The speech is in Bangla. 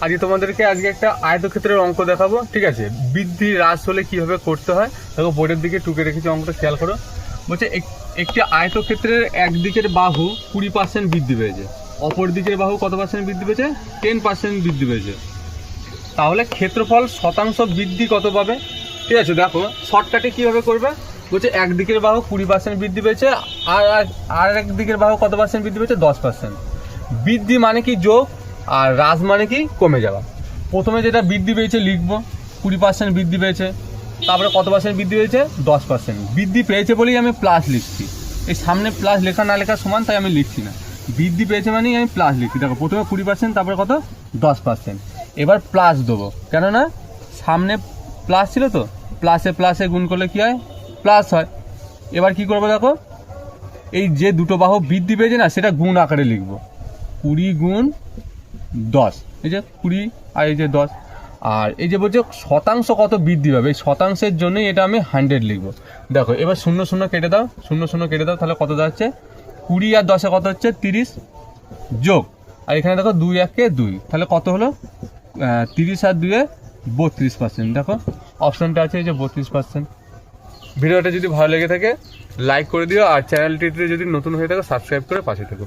আজকে তোমাদেরকে একটা আয়তক্ষেত্রের অঙ্ক দেখাবো, ঠিক আছে। বৃদ্ধি হ্রাস হলে কিভাবে করতে হয় দেখো, বোর্ডের দিকে টুকে রেখেছি, অঙ্কটা খেয়াল করো। বলছে একটি আয়তক্ষেত্রের একদিকের বাহু 20% বৃদ্ধি পেয়েছে, অপর দিকের বাহু কত পার্সেন্ট বৃদ্ধি পেয়েছে? 10% বৃদ্ধি পেয়েছে। তাহলে ক্ষেত্রফল শতাংশ বৃদ্ধি কত পাবে? ঠিক আছে, দেখো শর্টকাটে কিভাবে করবে। বলছে একদিকের বাহু 20% বৃদ্ধি পেয়েছে, আর একদিকের বাহু কত পার্সেন্ট বৃদ্ধি পেয়েছে? 10%। বৃদ্ধি মানে কি যোগ, আর হ্রাস মানে কি কমে যাওয়া। প্রথমে যেটা বৃদ্ধি পেয়েছে লিখবো, 20% বৃদ্ধি পেয়েছে, তারপরে কত পার্সেন্ট বৃদ্ধি পেয়েছে? 10%। বৃদ্ধি পেয়েছে বলেই আমি প্লাস লিখছি, এই সামনে প্লাস লেখা না লেখা সমান, তাই আমি লিখছি না। বৃদ্ধি পেয়েছে মানেই আমি প্লাস লিখছি। দেখো প্রথমে 20%, তারপরে কত? 10%। এবার প্লাস দেবো, কেননা সামনে প্লাস ছিল তো, প্লাসে প্লাসে গুণ করলে কি হয়? প্লাস হয়। এবার কি করবো দেখো, এই যে দুটো বাহু বৃদ্ধি পেয়েছে না, সেটা গুণ আকারে লিখবো। 20 গুণ 10, এই যে 20 আর এই যে 10। আর এই যে বলছে শতাংশ কত বৃদ্ধি পাবে, এই শতাংশের জন্যই এটা আমি 100 লিখবো। দেখো এবার 0 0 কেটে দাও, 0 0 কেটে দাও, তাহলে কত দাঁড়াচ্ছে? 20 আর 10 কত হচ্ছে? 30, যোগ, আর এখানে দেখো 2 1 2, তাহলে কত হলো? 30 আর 2 32%। দেখো অপশনটা আছে এই যে 32%। ভিডিওটা যদি ভালো লেগে থাকে লাইক করে দিও, আর চ্যানেলটিতে যদি নতুন হয়ে থাকে সাবস্ক্রাইব করে পাশে থেকো।